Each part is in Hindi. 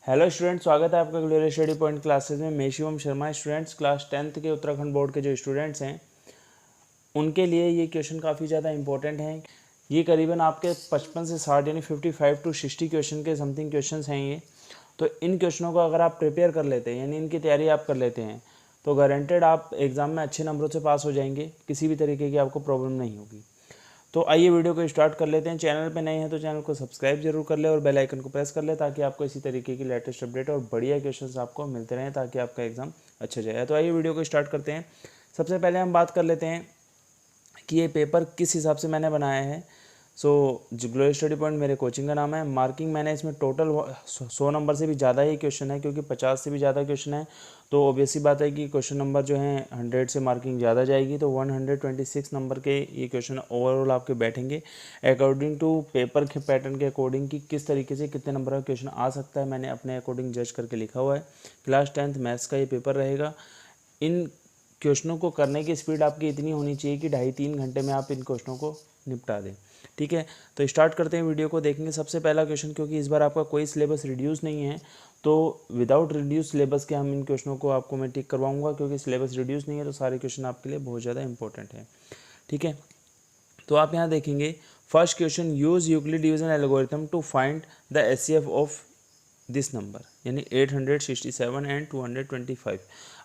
हेलो स्टूडेंट, स्वागत है आपका ग्लोरियस स्टडी पॉइंट क्लासेस में। मैं Shivam Sharma. Students, class 10th के उत्तराखंड बोर्ड के जो स्टूडेंट्स हैं उनके लिए ये क्वेश्चन काफ़ी ज़्यादा इंपॉर्टेंट हैं। ये करीबन आपके 55 से 60 यानी 55 to 60 क्वेश्चन के समथिंग क्वेश्चंस हैं ये। तो इन क्वेश्चनों को अगर आप प्रिपेयर कर लेते हैं यानी इनकी तैयारी आप कर लेते हैं तो गारंटेड आप एग्ज़ाम में अच्छे नंबरों से पास हो जाएंगे, किसी भी तरीके की आपको प्रॉब्लम नहीं होगी। तो आइए वीडियो को स्टार्ट कर लेते हैं। चैनल पे नए हैं तो चैनल को सब्सक्राइब जरूर कर ले और बेल आइकन को प्रेस कर ले ताकि आपको इसी तरीके की लेटेस्ट अपडेट और बढ़िया क्वेश्चंस आपको मिलते रहें ताकि आपका एग्जाम अच्छा जाए। तो आइए वीडियो को स्टार्ट करते हैं। सबसे पहले हम बात कर लेते हैं कि ये पेपर किस हिसाब से मैंने बनाया है। जो ग्लोरियस स्टडी पॉइंट मेरे कोचिंग का नाम है। मार्किंग मैंने इसमें टोटल 100 नंबर से भी ज़्यादा ही क्वेश्चन है, क्योंकि 50 से भी ज़्यादा क्वेश्चन है तो ऑब्वियसली बात है कि क्वेश्चन नंबर जो है 100 से मार्किंग ज़्यादा जाएगी। तो 126 नंबर के ये क्वेश्चन ओवरऑल आपके बैठेंगे अकॉर्डिंग टू पेपर के पैटर्न के अकॉर्डिंग कि किस तरीके से कितने नंबर का क्वेश्चन आ सकता है। मैंने अपने अकॉर्डिंग जज करके लिखा हुआ है। क्लास 10th मैथ्स का ये पेपर रहेगा। इन क्वेश्चनों को करने की स्पीड आपकी इतनी होनी चाहिए कि 2.5-3 घंटे में आप इन क्वेश्चनों को निपटा दें। ठीक है, तो स्टार्ट करते हैं वीडियो को। देखेंगे सबसे पहला क्वेश्चन, क्योंकि इस बार आपका कोई सिलेबस रिड्यूस नहीं है तो विदाउट रिड्यूस सिलेबस के हम इन क्वेश्चनों को आपको मैं टिक करवाऊंगा, क्योंकि सिलेबस रिड्यूस नहीं है तो सारे क्वेश्चन आपके लिए बहुत ज़्यादा इंपॉर्टेंट है। ठीक है, तो आप यहाँ देखेंगे first question, use Euclid division algorithm to find the HCF of this number, यानी 867 एंड 225।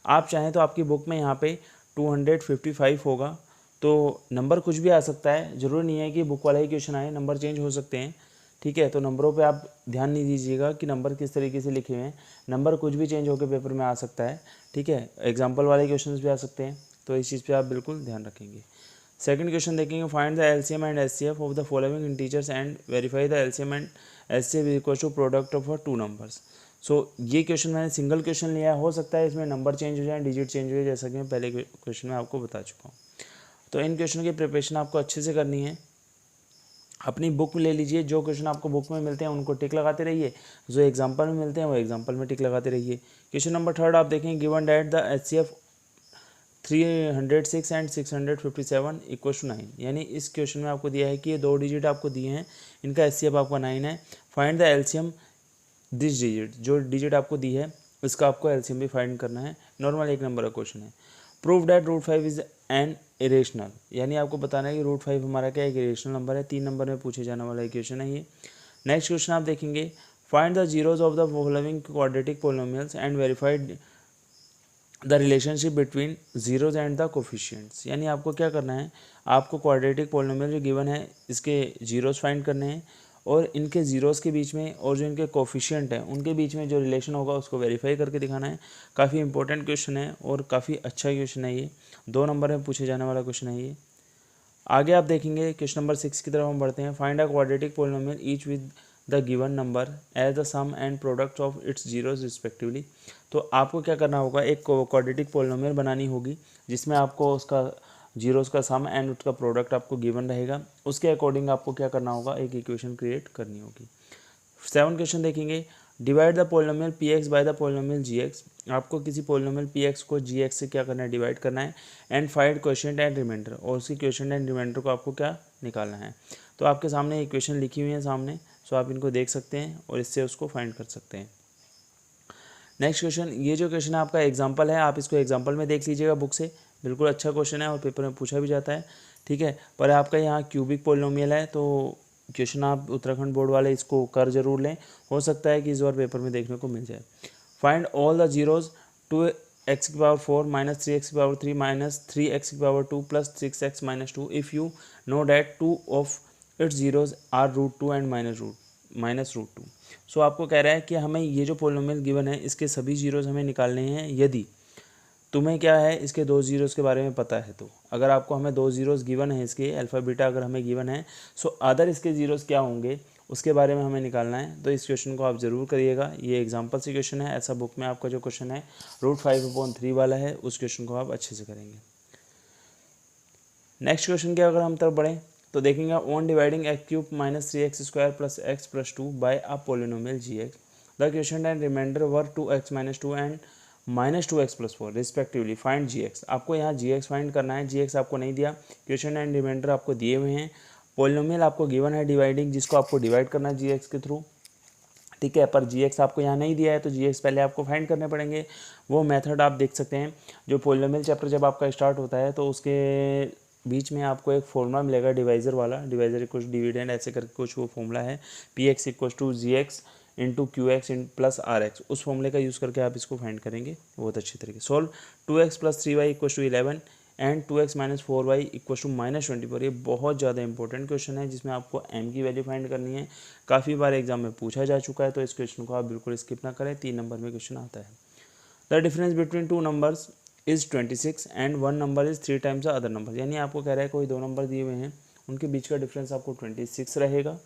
आप चाहें तो आपकी बुक में यहाँ पे 255 होगा, तो नंबर कुछ भी आ सकता है, ज़रूरी नहीं है कि बुक वाला ही क्वेश्चन आए, नंबर चेंज हो सकते हैं। ठीक है, तो नंबरों पे आप ध्यान नहीं दीजिएगा कि नंबर किस तरीके से लिखे हुए हैं, नंबर कुछ भी चेंज होकर पेपर में आ सकता है। ठीक है, एग्जाम्पल वाले क्वेश्चन भी आ सकते हैं, तो इस चीज़ पर आप बिल्कुल ध्यान रखेंगे। सेकंड क्वेश्चन देखेंगे, find the LCM and HCF of the following integers and verify the LCM and HCF equal to product of two numbers. ये क्वेश्चन मैंने सिंगल क्वेश्चन लिया है, हो सकता है इसमें नंबर चेंज हो जाए, डिजिट चेंज हो जाए, जैसा कि मैं पहले क्वेश्चन में आपको बता चुका हूँ। तो इन क्वेश्चन की प्रिपरेशन आपको अच्छे से करनी है। अपनी बुक ले लीजिए, जो क्वेश्चन आपको बुक में मिलते हैं उनको टिक लगाते रहिए, जो एग्जाम्पल में मिलते हैं वो एग्जाम्पल में टिक लगाते रहिए। क्वेश्चन नंबर 3 आप देखें, given that the HCF 306 and 657 equal to 9, यानी इस क्वेश्चन में आपको दिया है कि ये 2 डिजिट आपको दिए हैं, इनका एचसीएफ आपका 9 है। Find the LCM this digit, जो डिजिट आपको दी है इसका आपको एलसीएम भी फाइंड करना है। नॉर्मल 1 नंबर का क्वेश्चन है। Prove that √5 is an irrational, यानी आपको बताना है कि √5 हमारा क्या एक इरेशनल नंबर है। 3 नंबर में पूछे जाने वाला क्वेश्चन है ये। नेक्स्ट क्वेश्चन आप देखेंगे, find the zeros of the following quadratic polynomials and verified the relationship between zeros and the coefficients, यानी आपको क्या करना है, आपको क्वाड्रेटिक पोलिनोमियल जो गिवन है इसके जीरोज फाइंड करने हैं और इनके जीरोस के बीच में और जो इनके कोफिशिएंट हैं उनके बीच में जो रिलेशन होगा उसको वेरीफाई करके दिखाना है। काफ़ी इंपॉर्टेंट क्वेश्चन है और काफ़ी अच्छा क्वेश्चन है ये, 2 नंबर में पूछे जाने वाला क्वेश्चन है ये। आगे आप देखेंगे क्वेश्चन नंबर 6 की तरफ हम बढ़ते हैं। Find a quadratic polynomial each with the given number as the sum and product of its zeros respectively. तो आपको क्या करना होगा, एक क्वाड्रेटिक पोलिनोमियल बनानी होगी जिसमें आपको उसका जीरोस का सम एंड उसका प्रोडक्ट आपको गिवन रहेगा, उसके अकॉर्डिंग आपको क्या करना होगा, एक इक्वेशन क्रिएट करनी होगी। 7 क्वेश्चन देखेंगे, divide the polynomial p x by the polynomial g x. आपको किसी पोलिनोमियल पी एक्स को जी एक्स से क्या करना है, डिवाइड करना है। And find question and remainder, और उसी क्वेश्चन एंड रिमाइंडर को आपको क्या निकालना है। तो आपके सामने इक्वेशन लिखी हुई है सामने, सो आप इनको देख सकते हैं और इससे उसको फाइंड कर सकते हैं। नेक्स्ट क्वेश्चन, ये जो क्वेश्चन है आपका एग्जाम्पल है, आप इसको एग्जाम्पल में देख लीजिएगा बुक से, बिल्कुल अच्छा क्वेश्चन है और पेपर में पूछा भी जाता है। ठीक है, पर आपका यहाँ क्यूबिक पोलिनोमियल है तो क्वेश्चन आप उत्तराखंड बोर्ड वाले इसको कर जरूर लें, हो सकता है कि इस बार पेपर में देखने को मिल जाए। Find all the zeros 2x⁴ minus 3x⁴ minus 3x⁴ plus 6x-2 if you know that 2 of its zeros are √2 and minus √2। So आपको कह रहा है कि हमें ये जो पोलिनोमियल गिवन है इसके सभी जीरोज हमें निकालने हैं, यदि तुम्हें क्या है इसके 2 जीरोज़ के बारे में पता है। तो अगर आपको हमें 2 जीरोज़ गिवन है, इसके अल्फ़ा बीटा अगर हमें गिवन है, सो अदर इसके जीरोज़ क्या होंगे उसके बारे में हमें निकालना है। तो इस क्वेश्चन को आप ज़रूर करिएगा, ये एग्जांपल से क्वेश्चन है, ऐसा बुक में आपका जो क्वेश्चन है √5/3 वाला है, उस क्वेश्चन को आप अच्छे से करेंगे। नेक्स्ट क्वेश्चन के अगर हम तरफ बढ़ें तो देखेंगे, on dividing x³ minus 3x² plus x+2 by a polynomial g(x), the question and remainder were 2x-2 and -2x+4 respectively, find g(x). आपको यहाँ g(x) फाइंड करना है, g(x) आपको नहीं दिया, क्वेश्चन एंड रिमाइंडर आपको दिए हुए हैं, पोलिनोमियल आपको गिवन है डिवाइडिंग, जिसको आपको डिवाइड करना है g(x) के थ्रू, ठीक है, पर जी आपको यहाँ नहीं दिया है तो जी पहले आपको फाइंड करने पड़ेंगे। वो मेथड आप देख सकते हैं, जो पॉलिनोमियल चैप्टर जब आपका स्टार्ट होता है तो उसके बीच में आपको एक फॉर्मूला मिलेगा डिवाइज़र वाला, डिवाइज़र इक्वल डिविडेंड ऐसे करके कुछ वो फॉर्मूला है, p x equal to g x into q x plus r x, उस फॉर्मूले का यूज़ करके आप इसको फाइंड करेंगे बहुत अच्छी तरीके से। Solve 2x plus 3y equal to 11 and 2x minus 4y equal to minus 24। ये बहुत ज़्यादा इंपॉर्टेंट क्वेश्चन है जिसमें आपको m की वैल्यू फाइंड करनी है। काफ़ी बार एग्जाम में पूछा जा चुका है, तो इस क्वेश्चन को आप बिल्कुल स्किप ना करें, 3 नंबर में क्वेश्चन आता है। The difference between two numbers is 26 and one number is 3 times the other number. यानी आपको कह रहा है कोई दो नंबर दिए हुए हैं, उनके बीच का डिफरेंस आपको 26 रहेगा,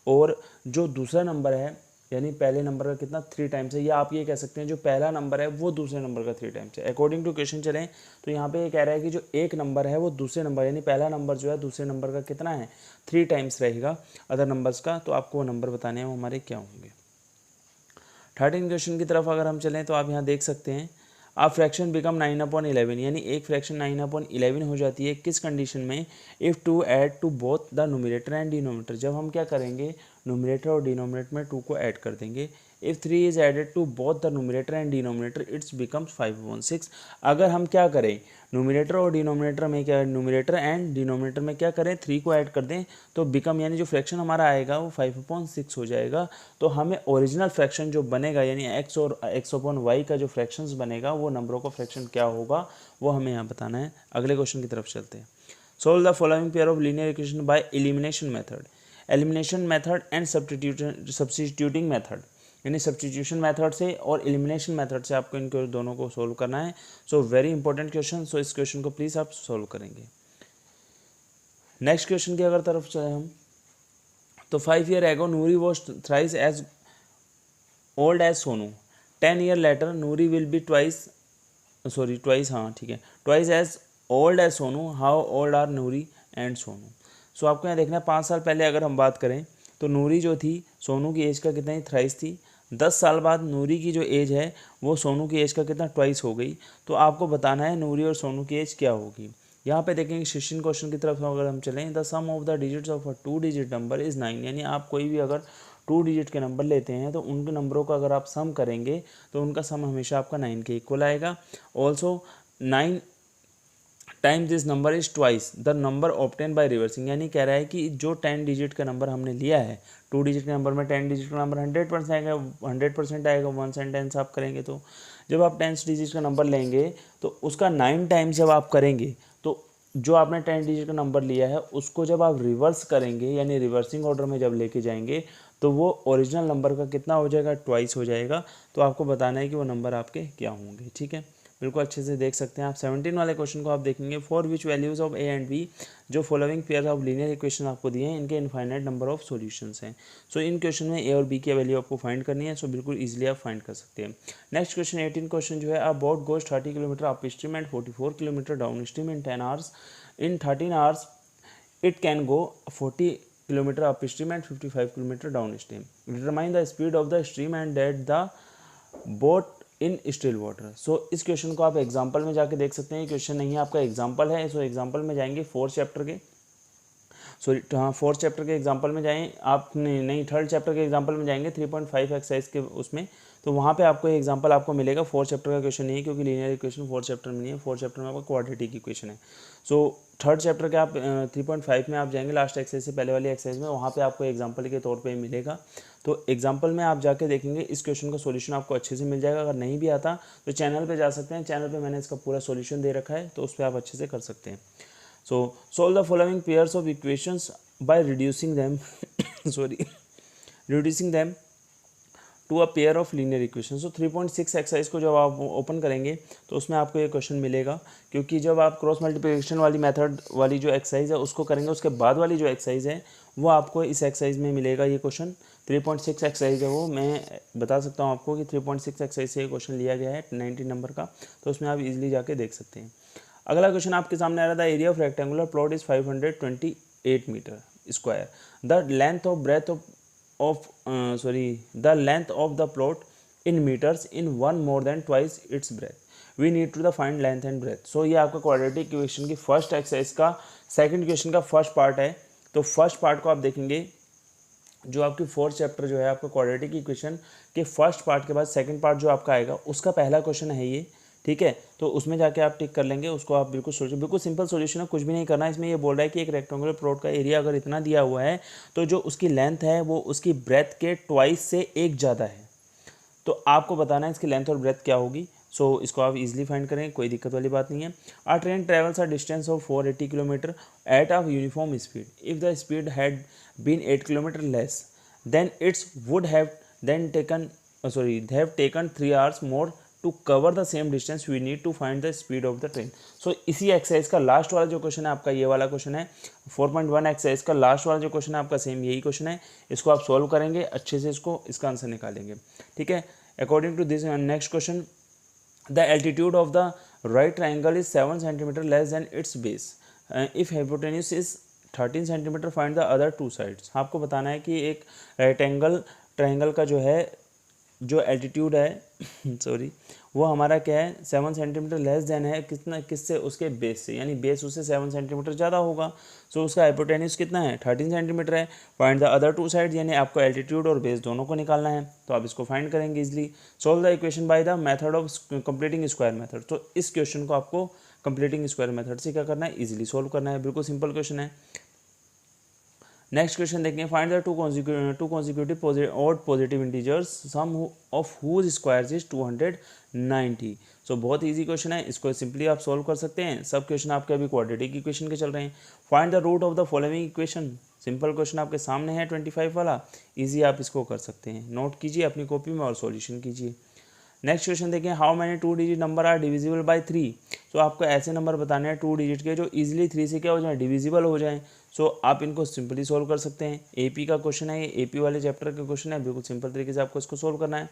और जो दूसरा नंबर है यानी पहले नंबर का कितना 3 टाइम्स है, या आप ये कह सकते हैं जो पहला नंबर है वो दूसरे नंबर का 3 टाइम्स है। अकॉर्डिंग टू क्वेश्चन चलें तो यहाँ पे ये कह रहा है कि जो एक नंबर है वो दूसरे नंबर यानी पहला नंबर जो है दूसरे नंबर का कितना है 3 टाइम्स रहेगा अदर नंबर्स का, तो आपको वो नंबर बताने हैं वो हमारे क्या होंगे। 13 क्वेश्चन की तरफ अगर हम चलें तो आप यहाँ देख सकते हैं, आप फ्रैक्शन बिकम 9/11 यानी एक फ्रैक्शन 9/11 हो जाती है किस कंडीशन में, if two add to both the numerator and denominator. जब हम क्या करेंगे न्यूमरेटर और डिनोमिनेटर में 2 को ऐड कर देंगे। If 3 is added to both the numerator and denominator its becomes 5/6। अगर हम क्या करें न्यूमरेटर और डिनोमिनेटर में क्या, न्यूमरेटर एंड डिनोमिनेटर में क्या करें 3 को ऐड कर दें तो बिकम यानी जो फ्रैक्शन हमारा आएगा वो 5/6 हो जाएगा। तो हमें ओरिजिनल फ्रैक्शन जो बनेगा यानी x और x/y का जो फ्रैक्शंस बनेगा वो नंबरों का फ्रैक्शन क्या होगा वो हमें यहाँ बताना है। अगले क्वेश्चन की तरफ चलते हैं। Solve the following pair of linear equation by elimination method. Elimination method and substituting method, यानी सब्स्टिट्यूशन मेथड से और एलिमिनेशन मेथड से आपको इनको दोनों को सोल्व करना है। सो वेरी इंपॉर्टेंट क्वेश्चन, सो इस क्वेश्चन को प्लीज़ आप सोल्व करेंगे। नेक्स्ट क्वेश्चन की अगर तरफ चले हम तो 5 years ago Noori was thrice as old as Sonu. 10 years later Noori will be twice as old as Sonu. How old are Noori and Sonu? सो आपको यहाँ देखना है 5 साल पहले अगर हम बात करें तो नूरी जो थी सोनू की एज का कितना थ्राइस थी। 10 साल बाद नूरी की जो एज है वो सोनू की एज का कितना ट्वाइस हो गई। तो आपको बताना है नूरी और सोनू की एज क्या होगी। यहाँ पे देखेंगे 16 क्वेश्चन की तरफ अगर हम चलें, the sum of the digits of a 2 digit number is 9। यानी आप कोई भी अगर 2 डिजिट के नंबर लेते हैं तो उनके नंबरों का अगर आप सम करेंगे तो उनका सम हमेशा आपका 9 के इक्वल आएगा। Also 9 time this number is twice the number obtain by reversing. यानी कह रहा है कि जो 10 डिजिट का नंबर हमने लिया है 2 डिजिट के नंबर में 10 डिजिट का नंबर 100% आएगा, 100% आएगा 1 सेंटेंस आप करेंगे। तो जब आप 10 डिजिट का नंबर लेंगे तो उसका 9 टाइम्स जब आप करेंगे तो जो आपने 10 डिजिट का नंबर लिया है उसको जब आप रिवर्स करेंगे यानी रिवर्सिंग ऑर्डर में जब लेके जाएंगे तो वो ओरिजिनल नंबर का कितना हो जाएगा ट्वाइस हो जाएगा। तो आपको बताना है कि वो नंबर आपके क्या होंगे। ठीक है, बिल्कुल अच्छे से देख सकते हैं आप। 17 वाले क्वेश्चन को आप देखेंगे, for which values of A and B, जो following pair of linear equation आपको दिए हैं इनके इनफाइनाइट नंबर ऑफ सॉल्यूशंस हैं। सो इन क्वेश्चन में ए और बी की वैल्यू आपको फाइंड करनी है। सो बिल्कुल इजीली आप फाइंड कर सकते हैं। नेक्स्ट क्वेश्चन 18 क्वेश्चन जो है, a boat goes 30 kilometre upstream and 44 kilometre downstream in 10 hours. In 13 hours it can go 40 kilometre upstream and 55 kilometre downstream. Determine the speed of the stream and that the boat in still water. So इस क्वेश्चन को आप एग्जाम्पल में जाके देख सकते हैं। क्वेश्चन नहीं है आपका, एग्जाम्पल है। सो एग्जाम्पल में जाएंगे 4th चैप्टर के, सॉरी हाँ 4th चैप्टर के एग्जाम्पल में जाएँ आप, नहीं 3rd चैप्टर के एग्जाम्पल में जाएंगे 3.5 एक्सरसाइज के उसमें, तो वहाँ पे आपको एग्जाम्पल आपको मिलेगा। 4th चैप्टर का क्वेश्चन नहीं है क्योंकि लीनियर इक्वेशन 4th चैप्टर में नहीं है, 4th चैप्टर में आपका क्वाड्रेटिक इक्वेशन है। सो 3rd चैप्टर के आप 3.5 में आप जाएंगे लास्ट एक्सरसाइज से पहले वाली एक्सरसाइज में, वहाँ पे आपको एग्जाम्पल के तौर पे मिलेगा। तो एग्जाम्पल में आप जाके देखेंगे इस क्वेश्चन का सॉल्यूशन आपको अच्छे से मिल जाएगा। अगर नहीं भी आता तो चैनल पे जा सकते हैं, चैनल पे मैंने इसका पूरा सॉल्यूशन दे रखा है तो उस पर आप अच्छे से कर सकते हैं। So solve the following pairs of equations by reducing them reducing them to a pair of linear equation. So 3.6 exercise को जब आप ओपन करेंगे तो उसमें आपको ये क्वेश्चन मिलेगा, क्योंकि जब आप क्रॉस मल्टीप्लिकेशन वाली मेथड वाली जो एक्सरसाइज है उसको करेंगे उसके बाद वाली जो एक्सरसाइज है वो आपको इस एक्सरसाइज में मिलेगा। ये क्वेश्चन 3.6 एक्सरसाइज है, वो मैं बता सकता हूँ आपको कि 3.6 एक्सरसाइज से ये क्वेश्चन लिया गया है 19 नंबर का, तो उसमें आप इजीली जाके देख सकते हैं। अगला क्वेश्चन आपके सामने आ रहा था, area of rectangular plot is 528 metre square, the length of breadth the length of the plot in meters in 1 more than twice its breadth. We need to find length and breadth. So ये आपका क्वाड्रेटिक इक्वेशन की फर्स्ट एक्सरसाइज का सेकंड क्वेश्चन का फर्स्ट पार्ट है। तो फर्स्ट पार्ट को आप देखेंगे जो आपकी फोर्थ चैप्टर जो है आपका क्वाड्रेटिक इक्वेशन के फर्स्ट पार्ट के बाद सेकंड पार्ट जो आपका आएगा उसका पहला क्वेश्चन है ये, ठीक है। तो उसमें जाके आप टिक कर लेंगे, उसको आप बिल्कुल सोचो, बिल्कुल सिंपल सॉल्यूशन है, कुछ भी नहीं करना है। इसमें ये बोल रहा है कि एक रेक्टेंगुलर प्लॉट का एरिया अगर इतना दिया हुआ है तो जो उसकी लेंथ है वो उसकी ब्रेथ के ट्वाइस से एक ज़्यादा है। तो आपको बताना है इसकी लेंथ और ब्रेथ क्या होगी। सो इसको आप इजीली फाइंड करें, कोई दिक्कत वाली बात नहीं है। A train travels a distance of 480 kilometre at a uniform speed. If the speed had been 8 kilometre less then it would have then taken they have taken 3 hours more to cover the same distance. We need to find the speed of the train. So इसी एक्सरसाइज का लास्ट वाला जो क्वेश्चन है आपका ये वाला क्वेश्चन है 4.1 एक्सरसाइज का लास्ट वाला जो क्वेश्चन है आपका सेम यही क्वेश्चन है। इसको आप सॉल्व करेंगे अच्छे से, इसको इसका आंसर निकालेंगे, ठीक है। According to this next question, the altitude of the right triangle is 7 centimetre less than its base. If hypotenuse is 13 centimetre, find the other two sides. आपको बताना है कि एक राइट एंगल ट्राइंगल का जो है जो एल्टीट्यूड है सॉरी वो हमारा क्या है 7 सेंटीमीटर लेस देन है कितना, किससे, उसके बेस से, यानी बेस उससे 7 सेंटीमीटर ज़्यादा होगा। सो उसका हाइपोटेन्यूज कितना है 13 सेंटीमीटर है। Find the other two side, यानी आपको एल्टीट्यूड और बेस दोनों को निकालना है। तो आप इसको फाइंड करेंगे easily. Solve the equation by the method of completing square method. तो इस क्वेश्चन को आपको कंप्लीटिंग स्क्वायर मेथड से क्या करना है, इजीली सॉल्व करना है, बिल्कुल सिंपल क्वेश्चन है। नेक्स्ट क्वेश्चन देखेंगे, find the two consecutive odd positive integers sum of whose squares is 290। So बहुत इजी क्वेश्चन है, इसको सिंपली आप सॉल्व कर सकते हैं। सब क्वेश्चन आपके अभी क्वाड्रेटिक इक्वेशन के चल रहे हैं। Find the root of the following equation. Simple question आपके सामने है 25 वाला, इजी आप इसको कर सकते हैं। नोट कीजिए अपनी कॉपी में और सॉल्यूशन कीजिए। नेक्स्ट क्वेश्चन देखें, how many 2 digit number are divisible by 3। So आपको ऐसे नंबर बताने हैं 2 डिजिट के जो इजीली 3 से क्या हो जाए, डिविजिबल हो जाएं। सो आप इनको सिंपली सोल्व कर सकते हैं। एपी का क्वेश्चन है, ये एपी वाले चैप्टर का क्वेश्चन है, बिल्कुल सिंपल तरीके से आपको इसको सोल्व करना है।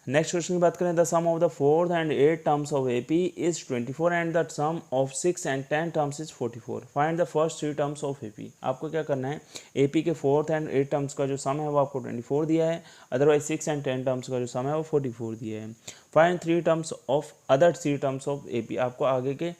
नेक्स्ट क्वेश्चन की बात करें, the sum of the 4th and 8th terms of AP is 24 and the sum of 6 and 10 terms is 44। Find the first 3 terms of AP. आपको क्या करना है, एपी के 4th and 8th टर्म्स का जो सम है वो आपको 24 दिया है, अदरवाइज 6 and 10 टर्म्स का जो सम है वो 44 दिया है। Find 3 terms of other 3 terms of AP. आपको आगे के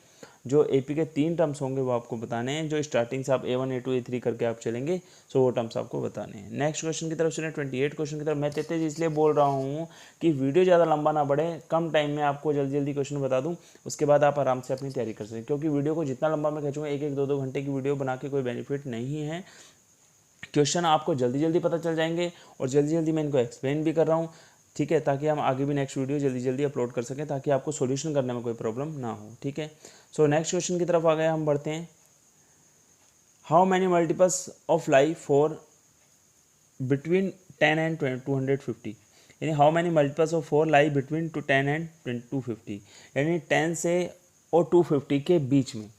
जो एपी के 3 टर्म्स होंगे वो आपको बताने हैं, जो स्टार्टिंग से आप A1 A2 A3 करके आप चलेंगे, सो वो टर्म्स आपको बताने हैं। नेक्स्ट क्वेश्चन की तरफ चलें, 28 क्वेश्चन की तरफ। मैं तेज इसलिए बोल रहा हूँ कि वीडियो ज़्यादा लंबा ना बढ़े, कम टाइम में आपको जल्दी जल्दी क्वेश्चन बता दूँ, उसके बाद आप आराम से अपनी तैयारी कर सकें। क्योंकि वीडियो को जितना लंबा मैं खींचूँगा, 1-1 2-2 घंटे की वीडियो बना के कोई बेनिफिट नहीं है। क्वेश्चन आपको जल्दी जल्दी पता चल जाएंगे और जल्दी जल्दी मैं इनको एक्सप्लेन भी कर रहा हूँ, ठीक है, ताकि हम आगे भी नेक्स्ट वीडियो जल्दी जल्दी अपलोड कर सकें, ताकि आपको सॉल्यूशन करने में कोई प्रॉब्लम ना हो, ठीक है। सो नेक्स्ट क्वेश्चन की तरफ आ गए, हम बढ़ते हैं। How many multiples of life for between 10 and 250। यानी how many multiples of 4 lie between 10 and 250, यानी 10 से और 250 के बीच में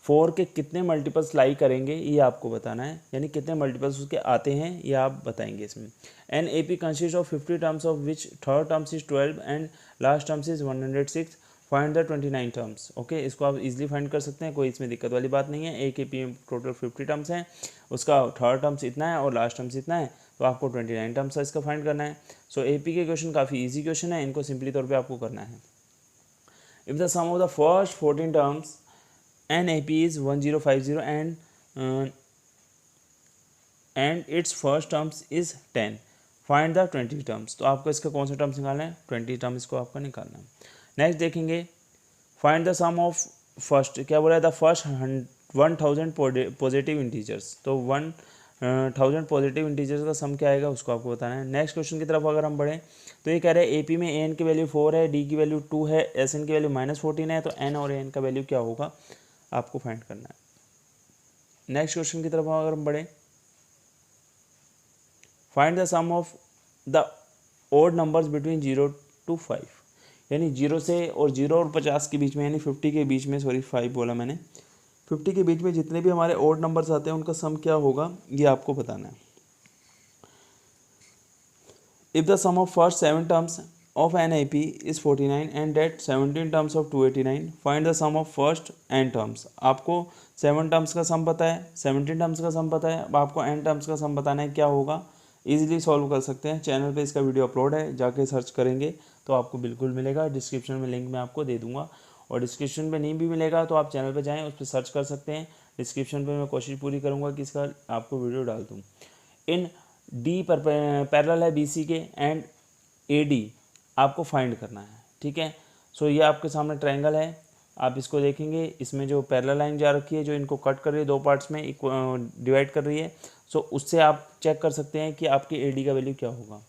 4 के कितने मल्टीपल्स लाई करेंगे ये आपको बताना है, यानी कितने मल्टीपल्स उसके आते हैं ये आप बताएंगे इसमें। An A P consist of 50 terms of which third terms is 12 and last terms is 106। Find the 29 terms. Okay, इसको आप इजीली फाइंड कर सकते हैं, कोई इसमें दिक्कत वाली बात नहीं है। एक एपी में टोटल 50 टर्म्स हैं, उसका थर्ड टर्म्स इतना है और लास्ट टर्म्स इतना है, तो आपको 29 टर्म्स का इसका फाइंड करना है। सो एपी के क्वेश्चन काफ़ी इजी क्वेश्चन है, इनको सिंपली तौर पे आपको करना है। If the sum of the first 14 terms an A P is 1050 and its first terms is 10, find the 20 terms. तो आपको इसका कौन सा टर्म्स निकालना है, 20 टर्म्स इसको आपका निकालना है। नेक्स्ट देखेंगे, find the sum of first, क्या बोला है, द फर्स्ट 1000 पॉजिटिव इंटीजर्स। तो 1000 पॉजिटिव इंटीजर्स का सम क्या आएगा उसको आपको बताना है। नेक्स्ट क्वेश्चन की तरफ अगर हम बढ़ें तो ये कह रहे हैं एपी में एन की वैल्यू 4 है, डी की वैल्यू 2 है, एस एन की वैल्यू -14 है, तो एन और एन का वैल्यू क्या होगा आपको फाइंड करना है। नेक्स्ट क्वेश्चन की तरफ अगर हम बढ़ें, find the sum of the odd numbers between 0 to 5, यानी 0 से और 0 और 50 के बीच में, यानी 50 के बीच में, सॉरी 5 बोला मैंने, 50 के बीच में जितने भी हमारे ओड नंबर्स आते हैं उनका सम क्या होगा ये आपको बताना है। If the sum of first 7 terms of an A P is 49 and that 17 terms of 289, find the sum of first n terms. आपको 7 टर्म्स का सम पता है, 17 टर्म्स का सम पता है, अब आपको एन टर्म्स का सम बताना है क्या होगा। ईजिली सॉल्व कर सकते हैं, चैनल पे इसका वीडियो अपलोड है, जाके सर्च करेंगे तो आपको बिल्कुल मिलेगा। डिस्क्रिप्शन में लिंक मैं आपको दे दूंगा, और डिस्क्रिप्शन में नहीं भी मिलेगा तो आप चैनल पे जाएं, उस पर सर्च कर सकते हैं। डिस्क्रिप्शन पे मैं कोशिश पूरी करूंगा कि इसका आपको वीडियो डाल दूं। इन डी पर पैरेलल है BC के एंड AD आपको फाइंड करना है, ठीक है। सो ये आपके सामने ट्रायंगल है, आप इसको देखेंगे, इसमें जो पैरेलल लाइन जा रखी है जो इनको कट कर रही है, दो पार्ट्स में डिवाइड कर रही है। सो उससे आप चेक कर सकते हैं कि आपकी AD का वैल्यू क्या होगा।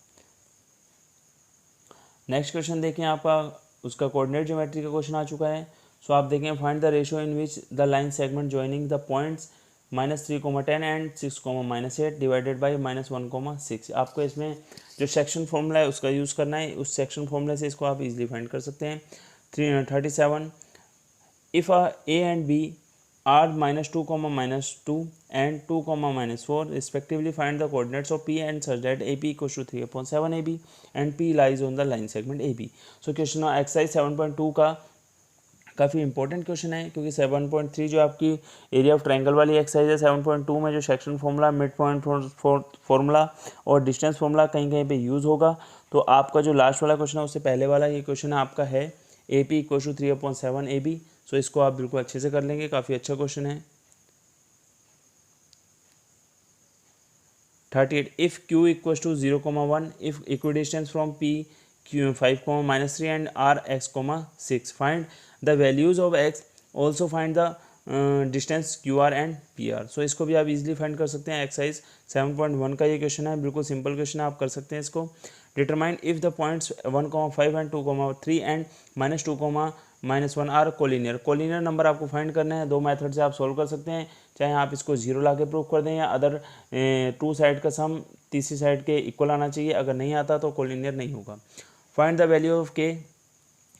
नेक्स्ट क्वेश्चन देखें आपका, उसका कोऑर्डिनेट ज्योमेट्री का क्वेश्चन आ चुका है। सो आप देखें, find the ratio in which the line segment joining the points -3,10 and 6,-8 divided by -1,6। आपको इसमें जो सेक्शन फॉर्मूला है उसका यूज़ करना है, उस सेक्शन फॉर्मूले से इसको आप इजीली फाइंड कर सकते हैं। 37 if A and B are -2, -2 and 2, -4 respectively, find the coordinates of P and such that AP equals to 3/7 AB and P lies on the line segment AB। So question exercise 7.2 का काफ़ी इंपॉर्टेंट क्वेश्चन है, क्योंकि 7.3 जो आपकी एरिया ऑफ ट्रायंगल वाली एक्सरसाइज है, 7.2 में जो section formula, mid point formula और डिस्टेंस फॉर्मूला कहीं कहीं पे यूज़ होगा। तो आपका जो लास्ट वाला क्वेश्चन है उससे पहले वाला ये क्वेश्चन आपका है AP इक्वल टू 3/7 AB। सो इसको आप बिल्कुल अच्छे से कर लेंगे, काफ़ी अच्छा क्वेश्चन है। 38 if Q equal to 0,1 if equidistance from P Q 5, -3 and R x, 6 find the values of x, also find the distance QR and PR। सो इसको भी आप इजीली फाइंड कर सकते हैं। एक्सरसाइज 7.1 का ये क्वेश्चन है, बिल्कुल सिंपल क्वेश्चन है, आप कर सकते हैं इसको। Determine if the points 1,5 and 2,3 and -2, -1 are collinear. Collinear number आपको फाइंड करने हैं, दो मेथड से आप सॉल्व कर सकते हैं, चाहे आप इसको 0 ला के प्रूव कर दें या अदर 2 साइड का सम तीसरी साइड के इक्वल आना चाहिए, अगर नहीं आता तो कोलिनियर नहीं होगा। Find the value of K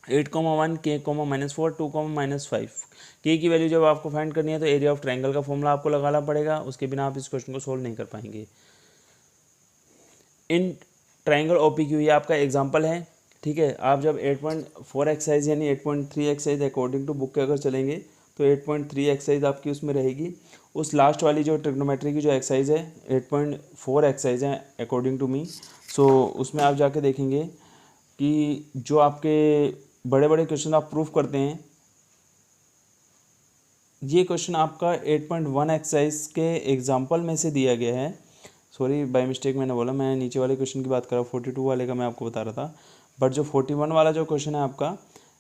8,1 K, -4 2, -5। K की वैल्यू जब आपको फाइंड करनी है तो एरिया ऑफ ट्रायंगल का फॉर्मूला आपको लगाना पड़ेगा, उसके बिना आप इस क्वेश्चन को सोल्व नहीं कर पाएंगे। इन ट्रायंगल OPQ ये आपका एग्जांपल है, ठीक है। आप जब 8.4 एक्सरसाइज यानी 8.3 एक्सरसाइज अकॉर्डिंग टू बुक के अगर चलेंगे तो 8.3 एक्सरसाइज आपकी उसमें रहेगी। उस लास्ट वाली जो ट्रिग्नोमेट्री की जो एक्सरसाइज है 8.4 एक्सरसाइज है अकॉर्डिंग टू मी। सो उसमें आप जाके देखेंगे कि जो आपके बड़े बड़े क्वेश्चन आप प्रूफ करते हैं, ये क्वेश्चन आपका 8.1 एक्सरसाइज के एग्जाम्पल में से दिया गया है। सॉरी बाय मिस्टेक मैंने बोला, मैं नीचे वाले क्वेश्चन की बात कर रहा हूँ, 42 वाले का मैं आपको बता रहा था। बट जो 41 वाला जो क्वेश्चन है आपका,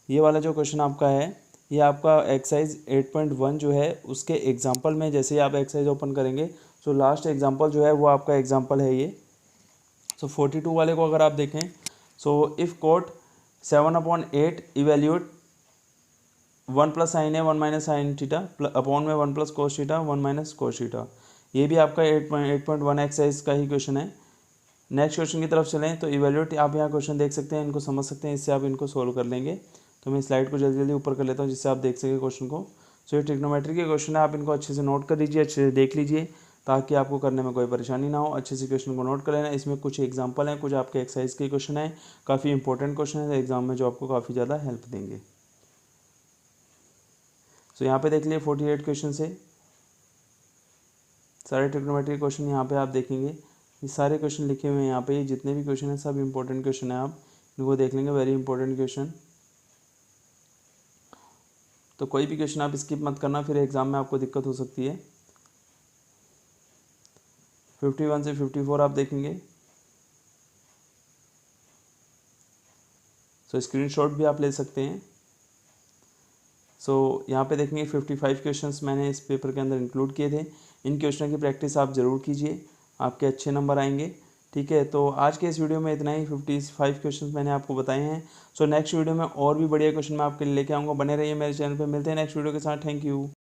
ये वाला जो क्वेश्चन आपका है, ये आपका एक्सरसाइज 8.1 जो है उसके एग्जांपल में जैसे ही आप एक्सरसाइज ओपन करेंगे, सो लास्ट एग्जांपल जो है वो आपका एग्जांपल है ये। सो 42 वाले को अगर आप देखें, so if cot 7/8 evaluate 1 + sin A 1 - sin theta upon में 1 + cos थीटा 1 - cos थीटा। ये भी आपका 8.1 एक्सरसाइज का ही क्वेश्चन है। नेक्स्ट क्वेश्चन की तरफ चलें तो इवेल्यूट, आप यहाँ क्वेश्चन देख सकते हैं, इनको समझ सकते हैं, इससे आप इनको सोल्व कर लेंगे। तो मैं स्लाइड को जल्दी जल्दी ऊपर कर लेता हूँ जिससे आप देख सकें क्वेश्चन को। सो ये ट्रिग्नोमेट्री के क्वेश्चन है, आप इनको अच्छे से नोट कर लीजिए, अच्छे से देख लीजिए ताकि आपको करने में कोई परेशानी ना हो। अच्छे से क्वेश्चन को नोट कर लेना। इसमें कुछ एग्जाम्पल हैं, कुछ आपके एक्सरसाइज के क्वेश्चन हैं, काफ़ी इंपॉर्टेंट क्वेश्चन है एग्जाम में जो आपको काफ़ी ज़्यादा हेल्प देंगे। सो यहाँ पे देख लिए 48 क्वेश्चन से सारे ट्रिग्नोमेट्री क्वेश्चन यहाँ पे आप देखेंगे, ये सारे क्वेश्चन लिखे हुए हैं यहाँ पे, ये जितने भी क्वेश्चन हैं सब इंपॉर्टेंट क्वेश्चन है, आप इनको देख लेंगे, वेरी इंपॉर्टेंट क्वेश्चन। तो कोई भी क्वेश्चन आप स्किप मत करना, फिर एग्जाम में आपको दिक्कत हो सकती है। 51 से 54 आप देखेंगे। सो स्क्रीनशॉट भी आप ले सकते हैं। सो यहाँ पे देखेंगे 55 क्वेश्चंस मैंने इस पेपर के अंदर इंक्लूड किए थे। इन क्वेश्चनों की प्रैक्टिस आप ज़रूर कीजिए, आपके अच्छे नंबर आएंगे, ठीक है। तो आज के इस वीडियो में इतना ही, 55 क्वेश्चंस मैंने आपको बताए हैं। सो नेक्स्ट वीडियो में और भी बढ़िया क्वेश्चन मैं आपके लिए लेके आऊँगा। बने रहिए मेरे चैनल पे, मिलते हैं नेक्स्ट वीडियो के साथ। Thank you.